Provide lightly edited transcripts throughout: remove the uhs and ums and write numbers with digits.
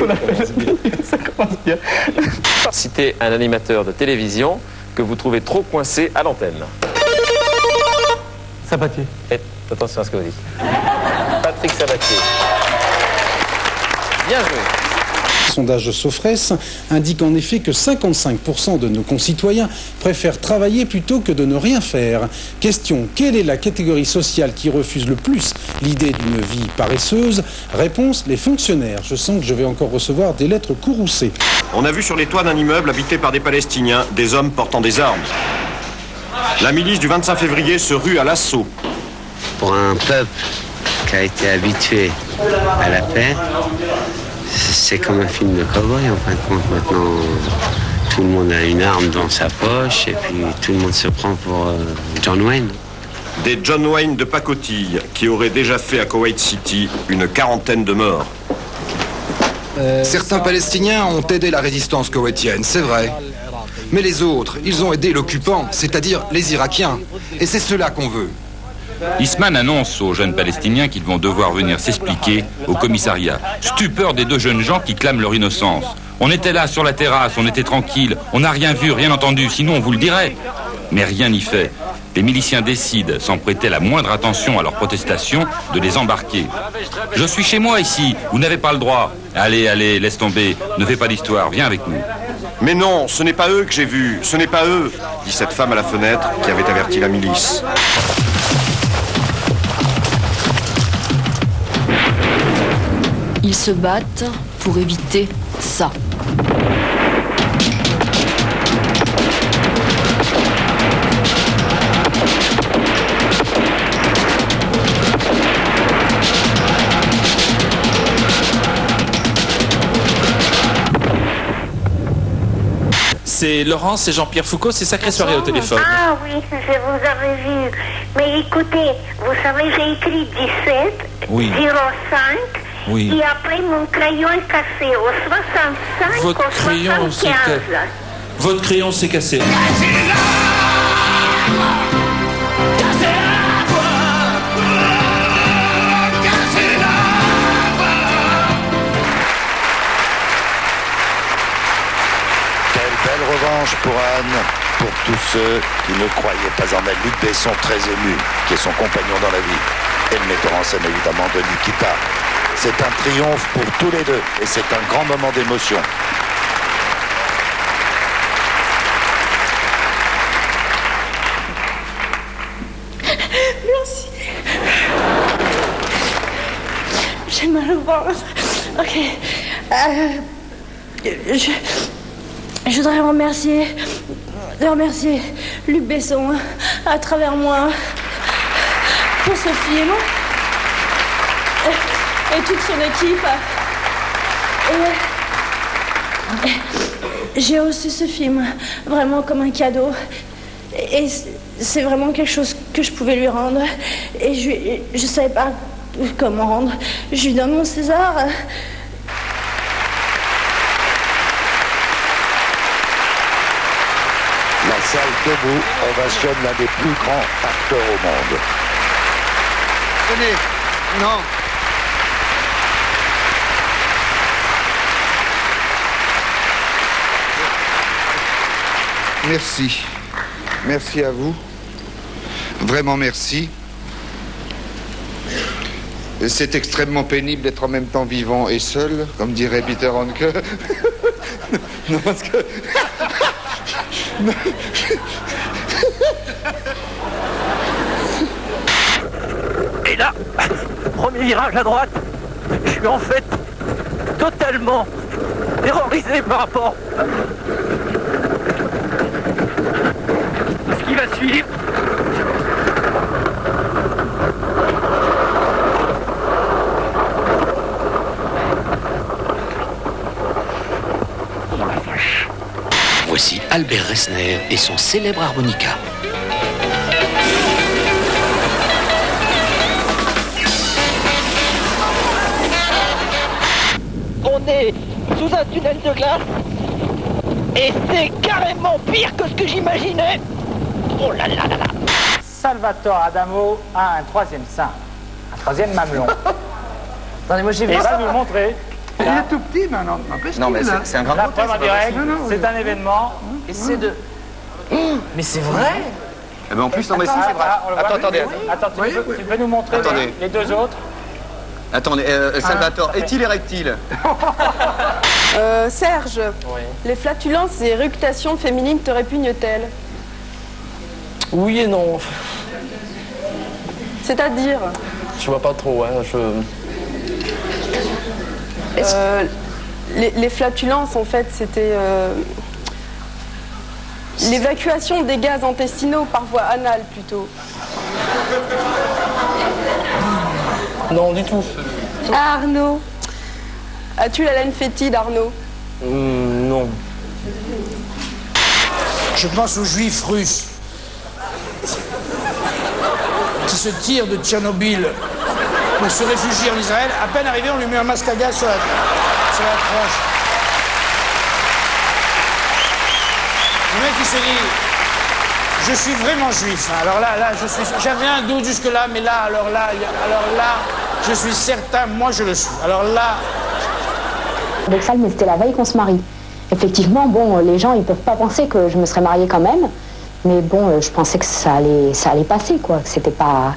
qu'on appelle. Ça commence bien. Citez un animateur de télévision que vous trouvez trop coincé à l'antenne. Sabatier. Faites attention à ce que vous dites. Patrick Sabatier. Bien joué. Le sondage de Sofres indique en effet que 55% de nos concitoyens préfèrent travailler plutôt que de ne rien faire. Question, quelle est la catégorie sociale qui refuse le plus l'idée d'une vie paresseuse? Réponse, les fonctionnaires. Je sens que je vais encore recevoir des lettres courroucées. On a vu sur les toits d'un immeuble habité par des Palestiniens, des hommes portant des armes. La milice du 25 février se rue à l'assaut. Pour un peuple qui a été habitué à la paix, c'est comme un film de cow-boy en fin de compte. Maintenant, tout le monde a une arme dans sa poche et puis tout le monde se prend pour John Wayne. Des John Wayne de pacotille qui auraient déjà fait à Koweït City une quarantaine de morts. Certains Palestiniens ont aidé la résistance koweïtienne, c'est vrai. Mais les autres, ils ont aidé l'occupant, c'est-à-dire les Irakiens. Et c'est cela qu'on veut. Eastman annonce aux jeunes Palestiniens qu'ils vont devoir venir s'expliquer au commissariat. Stupeur des deux jeunes gens qui clament leur innocence. On était là sur la terrasse, on était tranquille, on n'a rien vu, rien entendu, sinon on vous le dirait. Mais rien n'y fait. Les miliciens décident, sans prêter la moindre attention à leurs protestations, de les embarquer. Je suis chez moi ici, vous n'avez pas le droit. Allez, allez, laisse tomber, ne fais pas d'histoire, viens avec nous. Mais non, ce n'est pas eux que j'ai vus, ce n'est pas eux, dit cette femme à la fenêtre qui avait averti la milice. Ils se battent pour éviter ça. C'est Laurence et Jean-Pierre Foucault, c'est Sacrée Soirée au téléphone. Ah oui, je vous avais vu. Mais écoutez, vous savez, j'ai écrit 17, Oui. 05, Oui. et après mon crayon est cassé au 65, Votre au crayon, 75. Votre crayon s'est cassé. Belle revanche pour Anne, pour tous ceux qui ne croyaient pas en elle. Luc Besson, très ému, qui est son compagnon dans la vie. Et le metteur en scène, évidemment, de Nikita. C'est un triomphe pour tous les deux, et c'est un grand moment d'émotion. Merci. J'ai mal au ventre. Ok. Je voudrais remercier Luc Besson à travers moi pour ce film et toute son équipe. Et j'ai reçu ce film vraiment comme un cadeau et c'est vraiment quelque chose que je pouvais lui rendre et je savais pas comment rendre. Je lui donne mon César. La salle debout ovationne l'un des plus grands acteurs au monde. Tenez, non. Merci. Merci à vous. Vraiment merci. C'est extrêmement pénible d'être en même temps vivant et seul, comme dirait Peter Handke. Non, parce que... Et là, premier virage à droite, je suis en fait totalement terrorisé par rapport à ce qui va suivre. Voici Albert Resner et son célèbre harmonica. On est sous un tunnel de glace et c'est carrément pire que ce que j'imaginais. Oh là là là là. Salvatore Adamo a un troisième sein, un troisième mamelon. Attendez, moi j'ai vu. Il va nous le montrer. Il est tout petit maintenant. Non, mais c'est un grand La côté, preuve en direct, c'est un événement. Et c'est de... Mais c'est vrai. Eh ben en plus, non, mais si, c'est vrai. Attendez. Attends, tu peux nous montrer les deux autres? Attendez, Salvatore, est-il érectile? Serge, les flatulences et éructations féminines te répugnent-elles? Oui et non. C'est-à-dire? Je vois pas trop, hein. Les flatulences, en fait, c'était l'évacuation des gaz intestinaux par voie anale, plutôt. Non, du tout. Ah, Arnaud. As-tu la laine fétide, Arnaud? Non. Je pense aux juifs russes qui se tirent de Tchernobyl pour se réfugier en Israël. À peine arrivé, on lui met un masque à gaz sur la tronche. Le mec, il se dit, je suis vraiment juif. Alors là, j'avais un doute jusque-là, mais là, je suis certain, moi je le suis. Alors là... Paradoxal, mais c'était la veille qu'on se marie. Effectivement, bon, les gens, ils peuvent pas penser que je me serais mariée quand même, mais bon, je pensais que ça allait passer, quoi, que c'était pas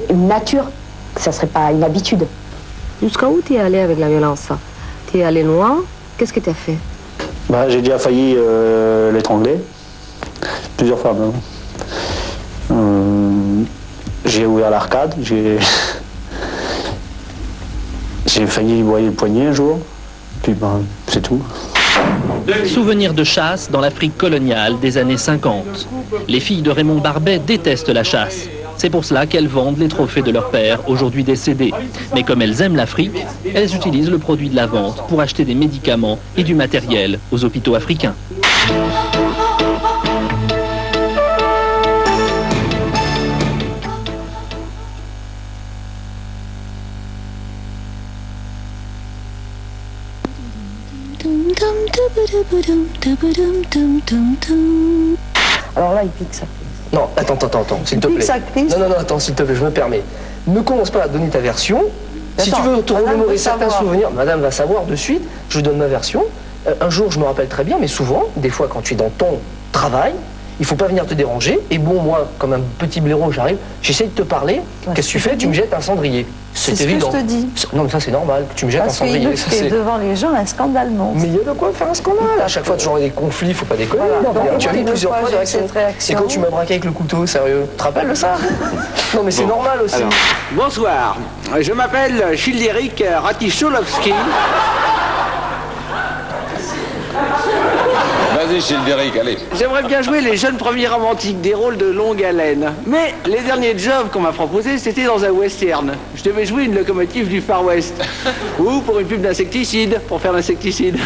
une nature, que ça serait pas une habitude. Jusqu'à où tu es allé avec la violence? Tu es allé loin? Qu'est-ce que tu as fait? J'ai déjà failli l'étrangler, plusieurs fois même. J'ai ouvert l'arcade, j'ai failli lui broyer le poignet un jour, puis c'est tout. Souvenir de chasse dans l'Afrique coloniale des années 50. Les filles de Raymond Barbet détestent la chasse. C'est pour cela qu'elles vendent les trophées de leur père, aujourd'hui décédé. Mais comme elles aiment l'Afrique, elles utilisent le produit de la vente pour acheter des médicaments et du matériel aux hôpitaux africains. Alors là, il pique ça. Non, attends, s'il te plaît. Non, attends, s'il te plaît, je me permets. Ne commence pas à donner ta version. Si tu veux te remémorer certains souvenirs, madame va savoir de suite, je lui donne ma version. Un jour, je me rappelle très bien, mais souvent, des fois, quand tu es dans ton travail, il faut pas venir te déranger. Et bon, moi, comme un petit blaireau, j'arrive, j'essaie de te parler. Qu'est-ce que tu fais? Tu me jettes un cendrier. C'est évident. Ce que je te dis. Non, mais ça, c'est normal, que tu me jettes un cendrier. Parce qu'il devant les gens un scandale monstre. Mais il y a de quoi faire un scandale. À chaque fois, toujours des conflits, faut pas déconner. Voilà. Tu as vu plusieurs fois cette réaction. Et quand tu m'as braqué avec le couteau, sérieux, tu te rappelles de ça? Non, mais c'est normal aussi. Alors, bonsoir, je m'appelle Childéric Raticholowski. Vas-y, Childéric, allez. J'aimerais bien jouer les jeunes premiers romantiques, des rôles de longue haleine. Mais les derniers jobs qu'on m'a proposés, c'était dans un western. Je devais jouer une locomotive du Far West. Ou pour une pub d'insecticide, pour faire l'insecticide.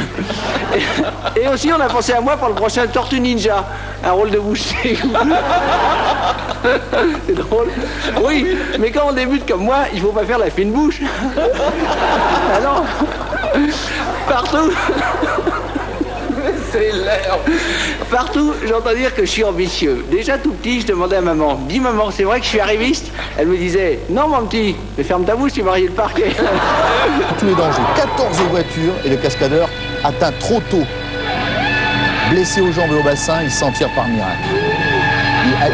Et aussi, on a pensé à moi pour le prochain Tortue Ninja. Un rôle de boucher. C'est drôle. Oui, mais quand on débute comme moi, il faut pas faire la fine bouche. Ah non. Partout. C'est l'air. Partout, j'entends dire que je suis ambitieux. Déjà tout petit, je demandais à maman, dis maman, c'est vrai que je suis arriviste? Elle me disait, non mon petit, mais ferme ta bouche, tu vas rayer le parquet. Tous les dangers, 14 voitures et le cascadeur atteint trop tôt. Blessé aux jambes et au bassin, il s'en tire par miracle.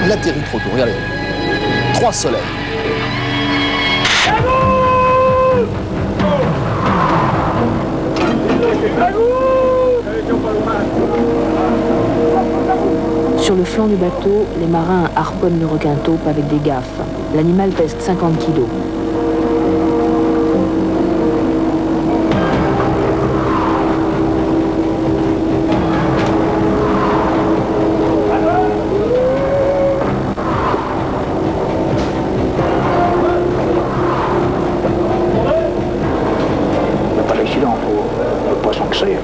Il atterrit trop tôt, regardez. 3 soleils. Sur le flanc du bateau, les marins harponnent le requin taupe avec des gaffes. L'animal pèse 50 kilos. Pas d'accident, faut pas s'en créer.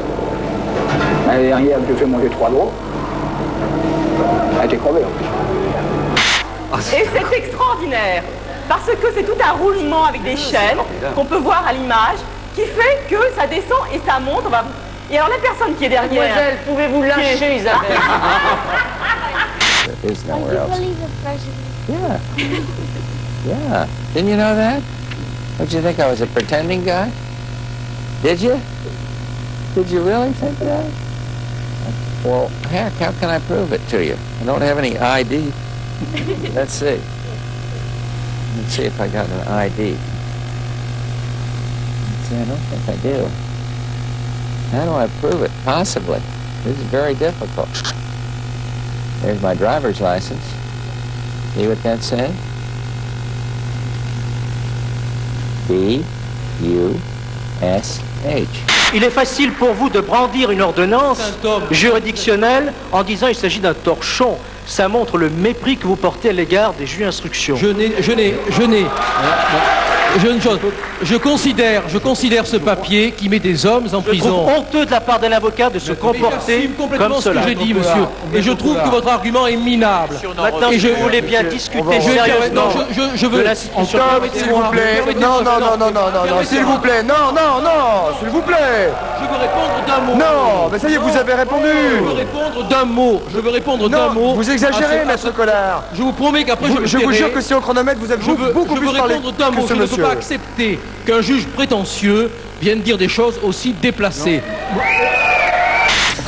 L'année dernière, je fais manger 3 gros. Elle a été crevée en plus. Et c'est extraordinaire, parce que c'est tout un roulement avec des chaînes qu'on peut voir à l'image, qui fait que ça descend et ça monte. Et alors la personne qui est derrière... Mademoiselle, pouvez-vous lâcher, Isabelle? There's nowhere else. Yeah. Yeah. Didn't you know that? Don't you think I was a pretending guy? Did you? Did you really think that? Well, heck, how can I prove it to you? I don't have any ID. Let's see. Let's see if I got an ID. Let's see, I don't think I do. How do I prove it? Possibly. This is very difficult. There's my driver's license. See what that says? B-U-S-H. Il est facile pour vous de brandir une ordonnance juridictionnelle en disant qu'il s'agit d'un torchon. Ça montre le mépris que vous portez à l'égard des juges d'instruction. Je considère ce papier qui met des hommes en prison. Je trouve honteux de la part d'un avocat de se comporter comme cela. Ce que j'ai dit, monsieur. Et je trouve que votre argument est minable. Maintenant, si vous voulez bien discuter sérieusement de l'institution. S'il vous plaît. Non, s'il vous plaît. Non, s'il vous plaît. Je veux répondre d'un mot. Non, mais ça y est, vous avez répondu. Je veux répondre d'un mot. Vous exagérez, maître Collard. Je vous promets qu'après je vous jure que si on chronomètre, vous avez beaucoup plus parlé que ce monsieur. Je ne peux pas accepter qu'un juge prétentieux vienne dire des choses aussi déplacées.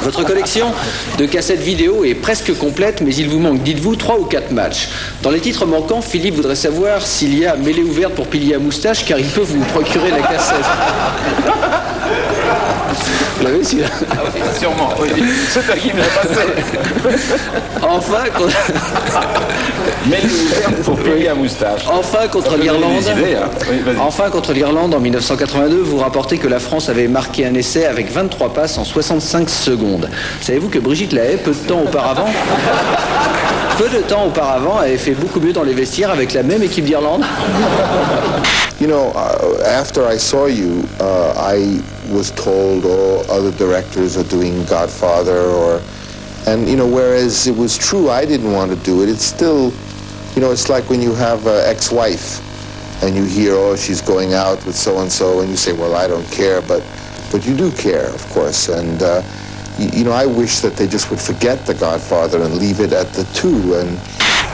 Votre collection de cassettes vidéo est presque complète, mais il vous manque, dites-vous, 3 ou 4 matchs. Dans les titres manquants, Philippe voudrait savoir s'il y a mêlée ouverte pour pilier à moustache, car il peut vous procurer la cassette. Vous l'avez celui-là? Ah oui, sûrement, oui. C'est toi qui me l'as passé. Enfin, pour pilier à moustache. Enfin, contre l'Irlande, en 1982, vous rapportez que la France avait marqué un essai avec 23 passes en 65 secondes. Savez-vous que Brigitte Lahaie, peu de temps auparavant, avait fait beaucoup mieux dans les vestiaires avec la même équipe d'Irlande? You know, after I saw you, I was told all other directors are doing Godfather, and you know, whereas it was true I didn't want to do it, it's still, you know, it's like when you have an ex-wife and you hear, oh, she's going out with so-and-so, and you say, well, I don't care, but you do care, of course, and you know, I wish that they just would forget the Godfather and leave it at the two. And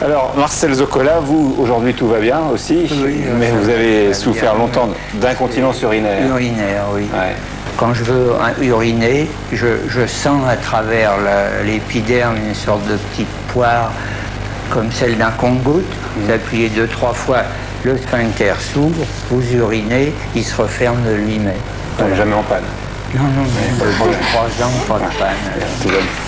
alors, Marcel Zoccola, vous, aujourd'hui, tout va bien aussi, oui, mais vous avez souffert longtemps d'incontinence urinaire. Urinaire, oui. Ouais. Quand je veux uriner, je sens à travers l'épiderme une sorte de petite poire comme celle d'un compte-gouttes. Vous appuyez 2-3 fois, le sphincter s'ouvre, vous urinez, il se referme de lui-même. Jamais en panne. Non, 3 ans, pas de panne. Tout va bien.